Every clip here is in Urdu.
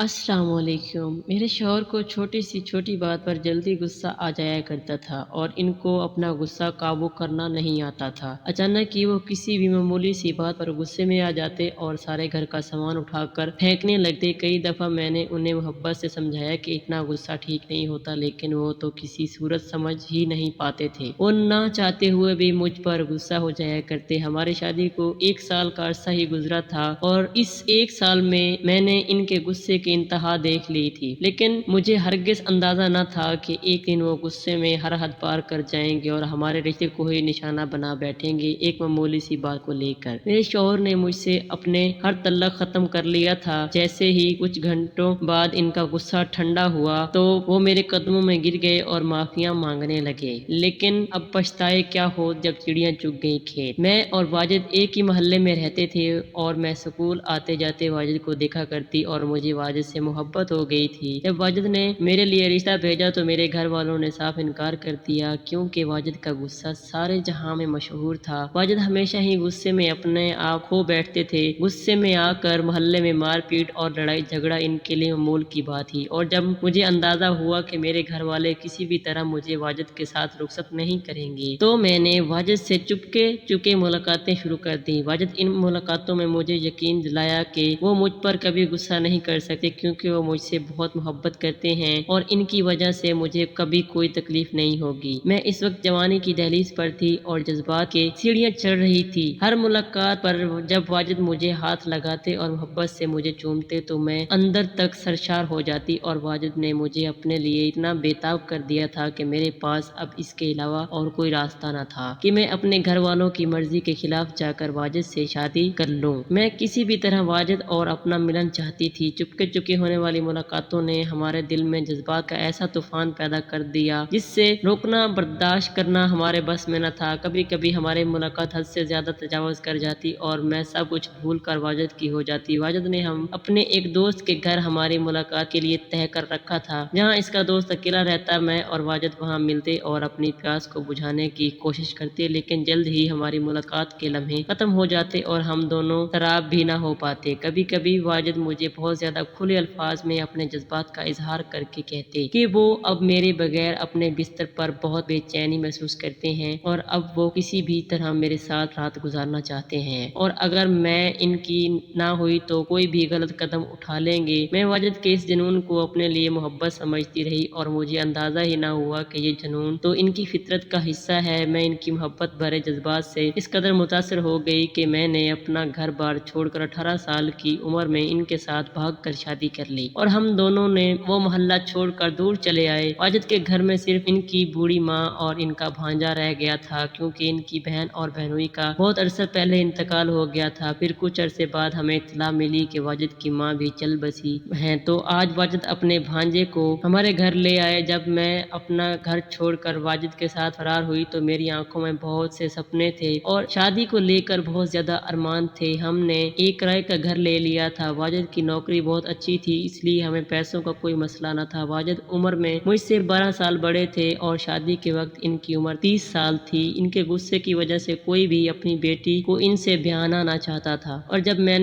السلام علیکم۔ میرے شوہر کو چھوٹی سی چھوٹی بات پر جلدی غصہ آ جایا کرتا تھا اور ان کو اپنا غصہ قابو کرنا نہیں آتا تھا۔ اچانک ہی وہ کسی بھی معمولی سی بات پر غصے میں آ جاتے اور سارے گھر کا سامان اٹھا کر پھینکنے لگتے۔ کئی دفعہ میں نے انہیں محبت سے سمجھایا کہ اتنا غصہ ٹھیک نہیں ہوتا، لیکن وہ تو کسی صورت سمجھ ہی نہیں پاتے تھے۔ وہ نہ چاہتے ہوئے بھی مجھ پر غصہ ہو جایا کرتے۔ ہماری شادی کو 1 سال کا عرصہ ہی گزرا تھا اور اس 1 سال میں نے ان کے غصے کی انتہا دیکھ لی تھی، لیکن مجھے ہرگز اندازہ نہ تھا کہ ایک دن وہ غصے میں ہر حد پار کر جائیں گے اور ہمارے رشتے کو ہی نشانہ بنا بیٹھیں گے، ایک معمولی سی بات کو لے کر۔ میرے شوہر نے مجھ سے اپنے ہر تعلق ختم کر لیا تھا۔ جیسے ہی کچھ گھنٹوں بعد ان کا غصہ ٹھنڈا ہوا تو وہ میرے قدموں میں گر گئے اور معافیاں مانگنے لگے۔ لیکن اب پچھتائے کیا ہوت جب چڑیاں چگ گئیں کھیت۔ میں اور واجد ایک ہی محلے میں رہتے تھے اور میں سکول آتے جاتے واجد کو دیکھا کرتی اور مجھے واجد سے محبت ہو گئی تھی۔ جب واجد نے میرے لیے رشتہ بھیجا تو میرے گھر والوں نے صاف انکار کر دیا، کیونکہ واجد کا غصہ سارے جہاں میں مشہور تھا۔ واجد ہمیشہ ہی غصے میں اپنے آپ کھو بیٹھتے تھے۔ غصے میں آ کر محلے میں مار پیٹ اور لڑائی جھگڑا ان کے لیے معمول کی بات تھی، اور جب مجھے اندازہ ہوا کہ میرے گھر والے کسی بھی طرح مجھے واجد کے ساتھ رخصت نہیں کریں گے تو میں نے واجد سے چپکے ملاقاتیں شروع کر دیں۔ واجد ان ملاقاتوں میں مجھے یقین دلایا کہ وہ مجھ پر کبھی غصہ نہیں کر سکتے، کیونکہ وہ مجھ سے بہت محبت کرتے ہیں اور ان کی وجہ سے مجھے کبھی کوئی تکلیف نہیں ہوگی۔ میں اس وقت جوانی کی دہلیز پر تھی اور جذبات کی سیڑھیاں چڑھ رہی تھی۔ ہر ملاقات پر جب واجد مجھے ہاتھ لگاتے اور محبت سے مجھے چومتے تو میں اندر تک سرشار ہو جاتی، اور واجد نے مجھے اپنے لیے اتنا بے تاب کر دیا تھا کہ میرے پاس اب اس کے علاوہ اور کوئی راستہ نہ تھا کہ میں اپنے گھر والوں کی مرضی کے خلاف جا کر واجد سے شادی کر لوں۔ میں کسی بھی طرح واجد اور اپنا ملن چاہتی تھی۔ چپکے ہونے والی ملاقاتوں نے ہمارے دل میں جذبات کا ایسا طوفان پیدا کر دیا جس سے روکنا برداشت کرنا ہمارے بس میں نہ تھا۔ کبھی کبھی ہماری ملاقات حد سے زیادہ تجاوز کر جاتی اور میں سب کچھ بھول کر واجد کی ہو جاتی۔ واجد نے ہم اپنے ایک دوست کے گھر ہماری ملاقات کے لیے طے کر رکھا تھا۔ جہاں اس کا دوست اکیلا رہتا، میں اور واجد وہاں ملتے اور اپنی پیاس کو بجھانے کی کوشش کرتے، لیکن جلد ہی ہماری ملاقات کے لمحے ختم ہو جاتے اور ہم دونوں سراب بھی نہ ہو پاتے۔ کبھی کبھی واجد مجھے بہت زیادہ کھلے الفاظ میں اپنے جذبات کا اظہار کر کے کہتے کہ وہ اب میرے بغیر اپنے بستر پر بہت بے چینی محسوس کرتے ہیں اور اب وہ کسی بھی طرح میرے ساتھ رات گزارنا چاہتے ہیں، اور اگر میں ان کی نہ ہوئی تو کوئی بھی غلط قدم اٹھا لیں گے۔ میں واجد کے اس جنون کو اپنے لیے محبت سمجھتی رہی اور مجھے اندازہ ہی نہ ہوا کہ یہ جنون تو ان کی فطرت کا حصہ ہے۔ میں ان کی محبت بھرے جذبات سے اس قدر متاثر ہو گئی کہ میں نے اپنا گھر بار چھوڑ کر 18 سال کی عمر میں ان کے ساتھ بھاگ کر شادی کر لی اور ہم دونوں نے وہ محلہ چھوڑ کر دور چلے آئے۔ واجد کے گھر میں صرف ان کی بوڑھی ماں اور ان کا بھانجا رہ گیا تھا، کیونکہ ان کی بہن اور بہنوئی کا بہت عرصہ پہلے انتقال ہو گیا تھا۔ پھر کچھ عرصے بعد ہمیں اطلاع ملی کہ واجد کی ماں بھی چل بسی ہیں، تو آج واجد اپنے بھانجے کو ہمارے گھر لے آئے۔ جب میں اپنا گھر چھوڑ کر واجد کے ساتھ فرار ہوئی تو میری آنکھوں میں بہت سے سپنے تھے اور شادی کو لے کر بہت زیادہ ارمان تھے۔ ہم نے ایک کرائے کا گھر لے لیا تھا۔ واجد کی نوکری بہت اچھی تھی، اس لیے ہمیں پیسوں کا کوئی مسئلہ نہ تھا۔ واجد عمر میں مجھ سے 12 سال بڑے تھے اور شادی کے وقت ان کی عمر 30 سال تھی۔ ان کے غصے کی وجہ سے کوئی بھی اپنی بیٹی کو ان سے بیاہ نہ چاہتا تھا، اور جب میں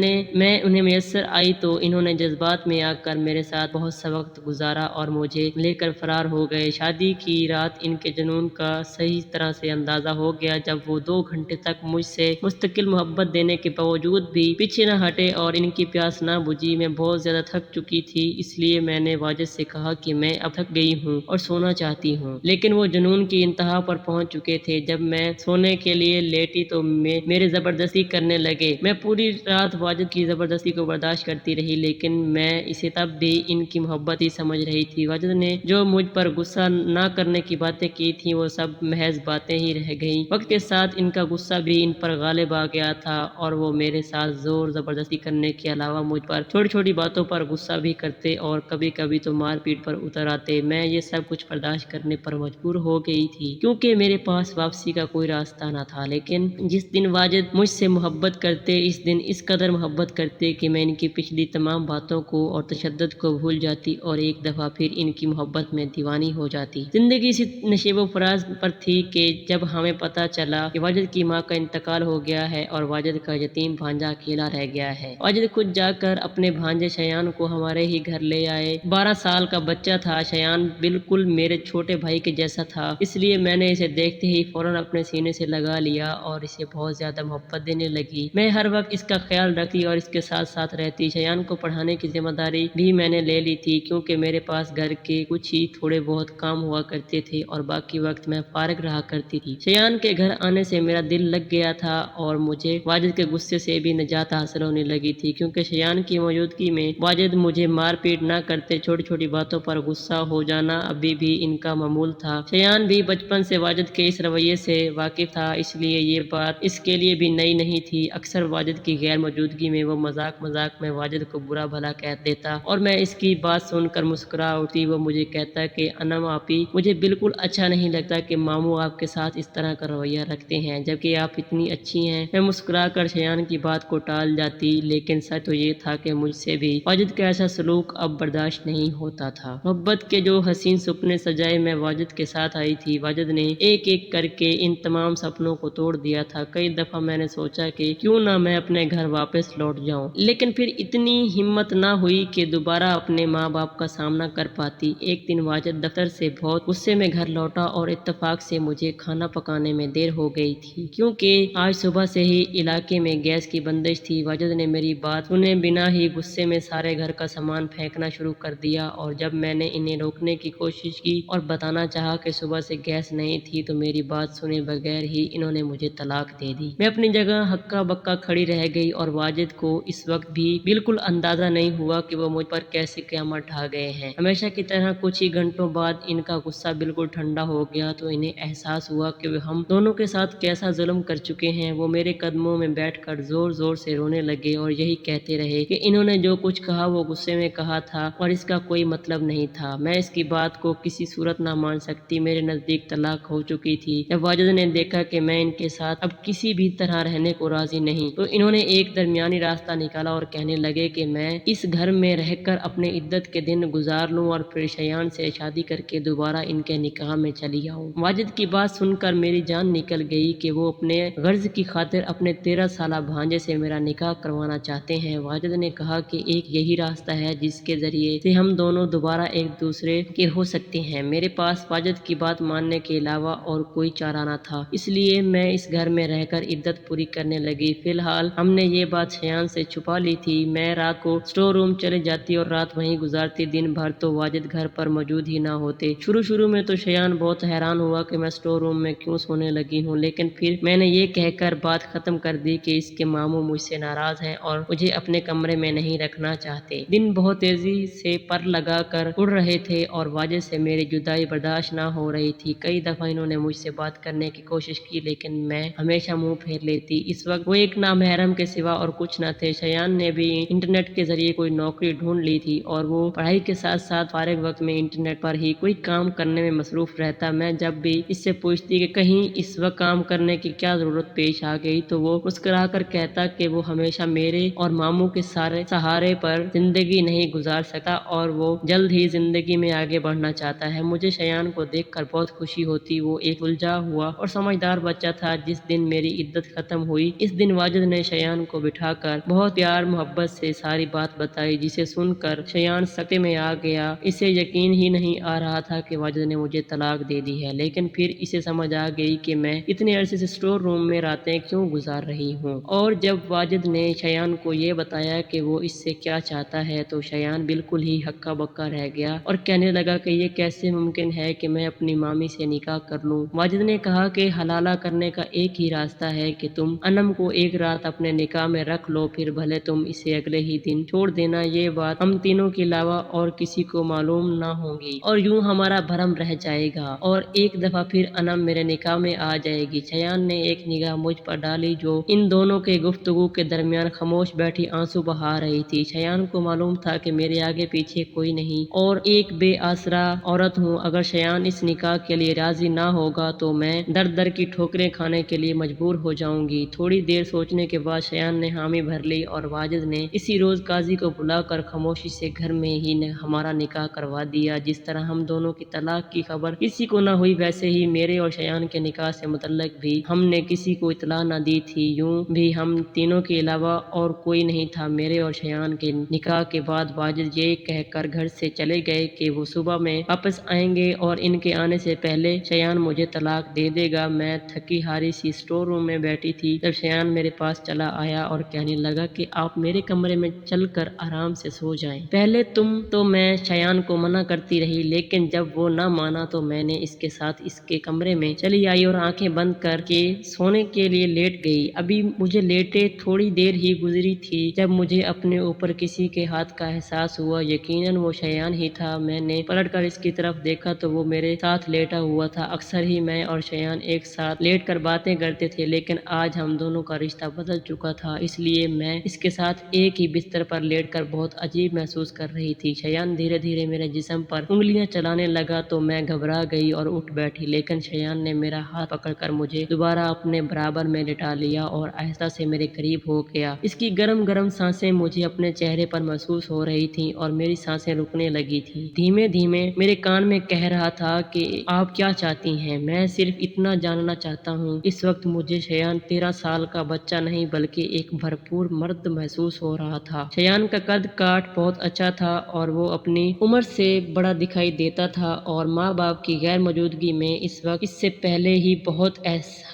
انہیں میسر آئی تو انہوں نے جذبات میں آ کر میرے ساتھ بہت سا وقت گزارا اور مجھے لے کر فرار ہو گئے۔ شادی کی رات ان کے جنون کا صحیح طرح سے اندازہ ہو گیا جب وہ 2 گھنٹے تک مجھ سے مستقل محبت دینے کے باوجود بھی پیچھے نہ ہٹے اور ان کی پیاس نہ بجھی۔ میں بہت زیادہ تھک چکی تھی، اس لیے میں نے واجد سے کہا کہ میں اب تھک گئی ہوں اور سونا چاہتی ہوں، لیکن وہ جنون کی انتہا پر پہنچ چکے تھے۔ جب میں سونے کے لیے لیٹی تو میرے زبردستی کرنے لگے۔ میں پوری رات واجد کی زبردستی کو برداشت کرتی رہی، لیکن میں اسے تب بھی ان کی محبت ہی سمجھ رہی تھی۔ واجد نے جو مجھ پر غصہ نہ کرنے کی باتیں کی تھیں وہ سب محض باتیں ہی رہ گئیں۔ وقت کے ساتھ ان کا غصہ بھی ان پر غالب آ گیا تھا اور وہ میرے ساتھ زور زبردستی کرنے کے علاوہ مجھ پر چھوٹی چھوٹی باتوں پر غصہ بھی کرتے اور کبھی کبھی تو مار پیٹ پر اتر آتے۔ میں یہ سب کچھ برداشت کرنے پر مجبور ہو گئی تھی، کیونکہ میرے پاس واپسی کا کوئی راستہ نہ تھا۔ لیکن جس دن واجد مجھ سے محبت کرتے، اس دن اس قدر محبت کرتے کہ میں ان کی پچھلی تمام باتوں کو اور تشدد کو بھول جاتی اور ایک دفعہ پھر ان کی محبت میں دیوانی ہو جاتی۔ زندگی اسی نشیب و فراز پر تھی کہ جب ہمیں پتہ چلا کہ واجد کی ماں کا انتقال ہو گیا ہے اور واجد کا یتیم بھانجا اکیلا رہ گیا ہے۔ واجد خود جا کر اپنے بھانجے شایان شیان کو ہمارے ہی گھر لے آئے۔ 12 سال کا بچہ تھا۔ شیان بالکل میرے چھوٹے بھائی کے جیسا تھا، اس لیے میں نے اسے دیکھتے ہی فوراً اپنے سینے سے لگا لیا اور اسے بہت زیادہ محبت دینے لگی۔ میں ہر وقت اس کا خیال رکھتی اور اس کے ساتھ ساتھ رہتی۔ شیان کو پڑھانے کی ذمہ داری بھی میں نے لے لی تھی، کیونکہ میرے پاس گھر کے کچھ ہی تھوڑے بہت کام ہوا کرتے تھے اور باقی وقت میں فارغ رہا کرتی تھی۔ شیان کے گھر آنے سے میرا دل لگ گیا تھا اور مجھے واجد کے غصے سے بھی نجات حاصل ہونے لگی تھی، کیونکہ شیان کی موجودگی میں واجد مجھے مار پیٹ نہ کرتے۔ چھوٹی چھوٹی باتوں پر غصہ ہو جانا ابھی بھی ان کا معمول تھا۔ شیان بھی بچپن سے واجد کے اس رویے سے واقف تھا، اس لیے یہ بات اس کے لیے بھی نئی نہیں تھی۔ اکثر واجد کی غیر موجودگی میں وہ مذاق مذاق میں واجد کو برا بھلا کہہ دیتا اور میں اس کی بات سن کر مسکرا اٹھتی۔ وہ مجھے کہتا کہ انم آپی، مجھے بالکل اچھا نہیں لگتا کہ ماموں آپ کے ساتھ اس طرح کا رویہ رکھتے ہیں، جبکہ آپ اتنی اچھی ہیں۔ میں مسکرا کر شیان کی بات کو ٹال جاتی، لیکن سچ تو یہ تھا کہ مجھ سے بھی واجد کا ایسا سلوک اب برداشت نہیں ہوتا تھا۔ محبت کے جو حسین سپنے سجائے میں واجد کے ساتھ آئی تھی، واجد نے ایک ایک کر کے ان تمام سپنوں کو توڑ دیا تھا۔ کئی دفعہ میں نے سوچا کہ کیوں نہ میں اپنے گھر واپس لوٹ جاؤں، لیکن پھر اتنی ہمت نہ ہوئی کہ دوبارہ اپنے ماں باپ کا سامنا کر پاتی۔ ایک دن واجد دفتر سے بہت غصے میں گھر لوٹا اور اتفاق سے مجھے کھانا پکانے میں دیر ہو گئی تھی، کیونکہ آج صبح سے ہی علاقے میں گیس کی بندش تھی۔ واجد نے میری بات سنے بنا ہی غصے میں سارے گھر کا سامان پھینکنا شروع کر دیا، اور جب میں نے انہیں روکنے کی کوشش کی اور بتانا چاہا کہ صبح سے گیس نہیں تھی تو میری بات سنے بغیر ہی انہوں نے مجھے طلاق دے دی۔ میں اپنی جگہ ہکا بکا کھڑی رہ گئی اور واجد کو اس وقت بھی بالکل اندازہ نہیں ہوا کہ وہ مجھ پر کیسے قیامت ڈھا گئے ہیں۔ ہمیشہ کی طرح کچھ ہی گھنٹوں بعد ان کا غصہ بالکل ٹھنڈا ہو گیا تو انہیں احساس ہوا کہ وہ ہم دونوں کے ساتھ کیسا ظلم کر چکے ہیں۔ وہ میرے قدموں میں بیٹھ کر زور زور سے رونے لگے اور یہی کہتے رہے کہ انہوں نے جو کچھ کہا وہ غصے میں کہا تھا اور اس کا کوئی مطلب نہیں تھا۔ میں اس کی بات کو کسی صورت نہ مان سکتی۔ میرے نزدیک طلاق ہو چکی تھی۔ جب واجد نے دیکھا کہ میں ان کے ساتھ اب کسی بھی طرح رہنے کو راضی نہیں تو انہوں نے ایک درمیانی راستہ نکالا اور کہنے لگے کہ میں اس گھر میں رہ کر اپنے عدت کے دن گزار لوں اور پھر شیان سے شادی کر کے دوبارہ ان کے نکاح میں چلی آؤں۔ واجد کی بات سن کر میری جان نکل گئی کہ وہ اپنے غرض کی خاطر اپنے 13 سالہ بھانجے سے میرا نکاح کروانا چاہتے ہیں۔ واجد نے کہا کہ ایک یہی راستہ ہے جس کے ذریعے سے ہم دونوں دوبارہ ایک دوسرے کے ہو سکتے ہیں۔ میرے پاس واجد کی بات ماننے کے علاوہ اور کوئی چارہ نہ تھا، اس لیے میں اس گھر میں رہ کر عدت پوری کرنے لگی۔ فی الحال ہم نے یہ بات شیان سے چھپا لی تھی۔ میں رات کو اسٹور روم چلے جاتی اور رات وہیں گزارتی، دن بھر تو واجد گھر پر موجود ہی نہ ہوتے۔ شروع میں تو شیان بہت حیران ہوا کہ میں اسٹور روم میں کیوں سونے لگی ہوں، لیکن پھر میں نے یہ کہہ کر بات ختم کر دی کہ اس کے ماموں مجھ سے ناراض ہیں اور مجھے اپنے کمرے میں نہیں رکھنا چاہتے۔ دن بہت تیزی سے پر لگا کر اڑ رہے تھے اور واجد سے میری جدائی برداشت نہ ہو رہی تھی۔ کئی دفعہ انہوں نے مجھ سے بات کرنے کی کوشش کی، لیکن میں ہمیشہ منہ پھیر لیتی۔ اس وقت وہ ایک نامحرم کے سوا اور کچھ نہ تھے۔ شیان نے بھی انٹرنیٹ کے ذریعے کوئی نوکری ڈھونڈ لی تھی اور وہ پڑھائی کے ساتھ ساتھ فارغ وقت میں انٹرنیٹ پر ہی کوئی کام کرنے میں مصروف رہتا۔ میں جب بھی اس سے پوچھتی کہ کہیں اس وقت کام کرنے کی کیا ضرورت پیش آ گئی تو وہ مسکرا کر کہتا کہ وہ ہمیشہ میرے اور ماموں کے سہارے پر زندگی نہیں گزار سکتا اور وہ جلد ہی زندگی میں آگے بڑھنا چاہتا ہے۔ مجھے شیان کو دیکھ کر بہت خوشی ہوتی۔ وہ ایک الجھا ہوا اور سمجھدار بچہ تھا۔ جس دن میری عدت ختم ہوئی اس دن واجد نے شیان کو بٹھا کر بہت پیار محبت سے ساری بات بتائی، جسے سن کر شیان سکتے میں آ گیا۔ اسے یقین ہی نہیں آ رہا تھا کہ واجد نے مجھے طلاق دے دی ہے، لیکن پھر اسے سمجھ آ گئی کہ میں اتنے عرصے سے اسٹور روم میں راتیں کیوں گزار رہی ہوں۔ اور جب واجد نے شیان کو یہ بتایا کہ وہ اس سے کیا چاہتا ہے تو شیان بالکل ہی ہکا بکا رہ گیا اور کہنے لگا کہ یہ کیسے ممکن ہے کہ میں اپنی مامی سے نکاح کر لوں۔ واجد نے کہا کہ حلالہ کرنے کا ایک ہی راستہ ہے کہ تم انم کو ایک رات اپنے نکاح میں رکھ لو، پھر بھلے تم اسے اگلے ہی دن چھوڑ دینا۔ یہ بات ہم تینوں کے علاوہ اور کسی کو معلوم نہ ہوگی اور یوں ہمارا بھرم رہ جائے گا اور ایک دفعہ پھر انم میرے نکاح میں آ جائے گی۔ شیان نے ایک نگاہ مجھ پر ڈالی جو ان دونوں کے گفتگو کے درمیان خاموش بیٹھی آنسو بہا رہی تھی۔ شیان کو معلوم تھا کہ میرے آگے پیچھے کوئی نہیں اور ایک بے آسرا عورت ہوں۔ اگر شیان اس نکاح کے لیے راضی نہ ہوگا تو میں در در کی ٹھوکریں کھانے کے لیے مجبور ہو جاؤں گی۔ تھوڑی دیر سوچنے کے بعد شیان نے حامی بھر لی اور واجد نے اسی روز قاضی کو بلا کر خاموشی سے گھر میں ہی ہمارا نکاح کروا دیا۔ جس طرح ہم دونوں کی طلاق کی خبر کسی کو نہ ہوئی، ویسے ہی میرے اور شیان کے نکاح سے متعلق بھی ہم نے کسی کو اطلاع نہ دی تھی۔ یوں بھی ہم تینوں کے علاوہ اور کوئی نہیں تھا میرے اور شیان کے نکاح کے بعد واجد یہ کہہ کر گھر سے چلے گئے کہ وہ صبح میں واپس آئیں گے اور ان کے آنے سے پہلے شایان مجھے طلاق دے دے گا۔ میں تھکی ہاری سی اسٹور روم میں بیٹھی تھی جب شایان میرے پاس چلا آیا اور کہنے لگا کہ آپ میرے کمرے میں چل کر آرام سے سو جائیں۔ پہلے تو میں شایان کو منع کرتی رہی، لیکن جب وہ نہ مانا تو میں نے اس کے ساتھ اس کے کمرے میں چلی آئی اور آنکھیں بند کر کے سونے کے لیے لیٹ گئی۔ ابھی مجھے لیٹے تھوڑی دیر ہی گزری تھی جب مجھے اپنے اوپر کسی کے ہاتھ کا احساس ہوا۔ یقیناً وہ شایان ہی تھا۔ میں نے پلٹ کر اس کی طرف دیکھا تو وہ میرے ساتھ لیٹا ہوا تھا۔ اکثر ہی میں اور شایان ایک ساتھ لیٹ کر باتیں کرتے تھے، لیکن آج ہم دونوں کا رشتہ بدل چکا تھا، اس لیے میں اس کے ساتھ ایک ہی بستر پر لیٹ کر بہت عجیب محسوس کر رہی تھی۔ شایان دھیرے دھیرے میرے جسم پر انگلیاں چلانے لگا تو میں گھبرا گئی اور اٹھ بیٹھی، لیکن شایان نے میرا ہاتھ پکڑ کر مجھے دوبارہ اپنے برابر میں لٹا لیا اور آہستہ سے میرے قریب ہو گیا۔ اس کی گرم گرم سانسیں مجھے اپنے چہرے پر محسوس ہو رہی تھیں اور میری سانسیں رکنے لگی تھیں۔ دھیمے دھیمے میرے کان میں کہہ رہا تھا کہ آپ کیا چاہتی ہیں؟ میں صرف اتنا جاننا چاہتا ہوں۔ اس وقت مجھے شایان 13 سال کا بچہ نہیں بلکہ ایک بھرپور مرد محسوس ہو رہا تھا۔ شایان کا قد کاٹ بہت اچھا تھا اور وہ اپنی عمر سے بڑا دکھائی دیتا تھا، اور ماں باپ کی غیر موجودگی میں اس وقت اس سے پہلے ہی بہت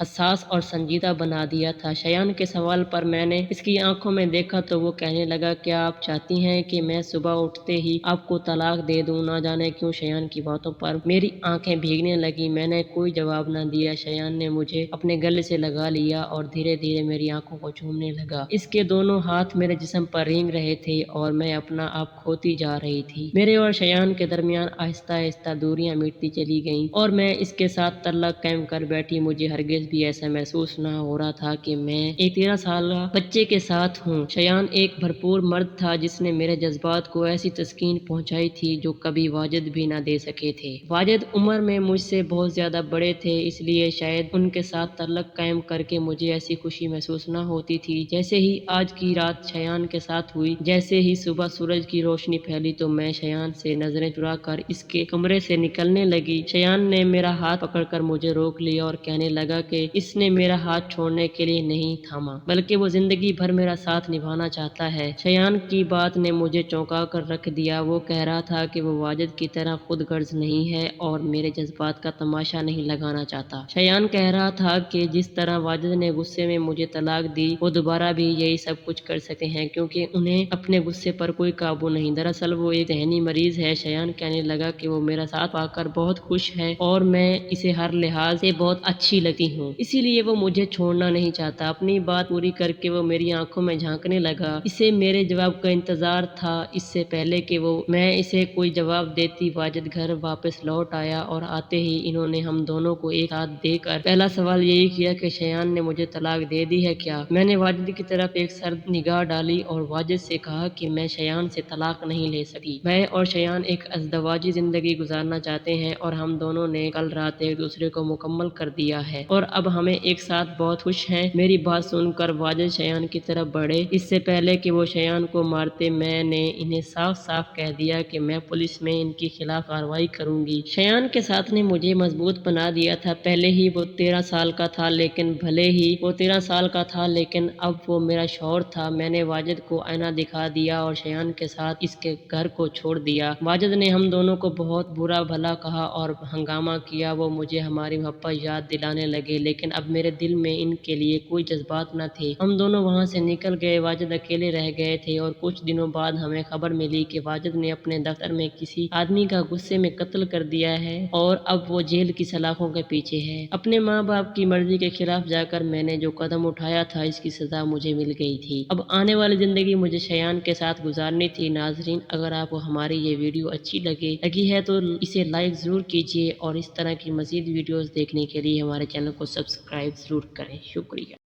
حساس اور سنجیدہ بنا دیا تھا۔ شایان کے سوال پر میں نے اس کی آنکھوں میں دیکھا تو وہ کہنے لگا، کیا آپ چاہتی ہیں کہ میں صبح اٹھتے ہی آپ کو طلاق دے دوں؟ نہ جانے کیوں شایان کی باتوں پر میری آنکھیں بھیگنے لگیں۔ میں نے کوئی جواب نہ دیا۔ شایان نے مجھے اپنے گلے سے لگا لیا اور دھیرے دھیرے میری آنکھوں کو چومنے لگا۔ اس کے دونوں ہاتھ میرے جسم پر رینگ رہے تھے اور میں اپنا آپ کھوتی جا رہی تھی۔ میرے اور شایان کے درمیان آہستہ آہستہ دوریاں مٹتی چلی گئیں اور میں اس کے ساتھ تعلق قائم کر بیٹھی۔ مجھے ہرگز بھی ایسا محسوس نہ ہو رہا تھا کہ میں ایک 13 سالہ بچے کے ساتھ ہوں۔ شایان ایک بھرپور مرد تھا جس نے میرے جذبات کو ایسی تسکین پہنچائی تھی جو کبھی واجد بھی نہ دے سکے تھے۔ واجد عمر میں مجھ سے بہت زیادہ بڑے تھے، اس لیے شاید ان کے ساتھ تعلق قائم کر کے مجھے ایسی خوشی محسوس نہ ہوتی تھی جیسے ہی آج کی رات شایان کے ساتھ ہوئی۔ جیسے ہی صبح سورج کی روشنی پھیلی تو میں شایان سے نظریں چرا کر اس کے کمرے سے نکلنے لگی۔ شایان نے میرا ہاتھ پکڑ کر مجھے روک لیا اور کہنے لگا کہ اس نے میرا ہاتھ چھوڑنے کے لیے نہیں تھاما، بلکہ وہ زندگی بھر میرا ساتھ نبھانا چاہتا ہے۔ شایان کی بات نے مجھے چونکا کر رکھ دیا۔ وہ کہہ رہا تھا کہ وہ واجد کی طرح خود غرض نہیں ہے اور میرے جذبات کا تماشا نہیں لگانا چاہتا۔ شایان کہہ رہا تھا کہ جس طرح واجد نے غصے میں مجھے طلاق دی، وہ دوبارہ بھی یہی سب کچھ کر سکتے ہیں کیونکہ انہیں اپنے غصے پر کوئی قابو نہیں۔ دراصل وہ ایک ذہنی مریض ہے۔ شایان کہنے لگا کہ وہ میرا ساتھ پا کر بہت خوش ہے اور میں اسے ہر لحاظ سے بہت اچھی لگتی ہوں، اسی لیے وہ مجھے چھوڑنا نہیں چاہتا۔ اپنی بات پوری کر کے وہ میری آنکھوں میں جھانکنے لگا۔ اسے میرے جواب کا انتظار تھا۔ اس سے پہلے کہ میں اسے کوئی جواب دیتی، واجد گھر واپس لوٹ آیا اور آتے ہی انہوں نے ہم دونوں کو ایک ساتھ دیکھ کر پہلا سوال یہی کیا کہ شایان نے مجھے طلاق دے دی ہے کیا؟ میں نے واجد کی طرف ایک سرد نگاہ ڈالی اور واجد سے کہا کہ میں شایان سے طلاق نہیں لے سکتی۔ میں اور شایان ایک ازدواجی زندگی گزارنا چاہتے ہیں اور ہم دونوں نے کل رات ایک دوسرے کو مکمل کر دیا ہے اور اب ہمیں ایک ساتھ بہت خوش ہیں۔ میری بات سن کر واجد شایان کی طرف بڑھے۔ اس سے پہلے کہ وہ شایان کو مارتے، میں نے انہیں صاف صاف کہہ دیا کہ میں پولیس میں ان کے خلاف کارروائی کروں گی۔ شایان کے ساتھ نے مجھے مضبوط بنا دیا تھا۔ پہلے ہی وہ 13 سال کا تھا، لیکن بھلے ہی وہ 13 سال کا تھا لیکن اب وہ میرا شوہر تھا۔ میں نے واجد کو آئینہ دکھا دیا اور شایان کے ساتھ اس کے گھر کو چھوڑ دیا۔ واجد نے ہم دونوں کو بہت برا بھلا کہا اور ہنگامہ کیا۔ وہ مجھے ہماری محبت یاد دلانے لگے، لیکن اب میرے دل میں ان کے لیے کوئی جذبات نہ تھے۔ ہم دونوں وہاں سے نکل گئے۔ واجد اکیلے رہ گئے تھے اور کچھ دنوں بعد ہمیں خبر ملی کہ واجد نے اپنے دفتر میں کسی آدمی کا غصے میں قتل کر دیا ہے اور اب وہ جیل کی سلاخوں کے پیچھے ہے۔ اپنے ماں باپ کی مرضی کے خلاف جا کر میں نے جو قدم اٹھایا تھا، اس کی سزا مجھے مل گئی تھی۔ اب آنے والی زندگی مجھے شایان کے ساتھ گزارنی تھی۔ ناظرین، اگر آپ کو ہماری یہ ویڈیو اچھی لگی ہے تو اسے لائک ضرور کیجیے اور اس طرح کی مزید ویڈیوز دیکھنے کے لیے ہمارے چینل کو سبسکرائب ضرور کریں۔ شکریہ۔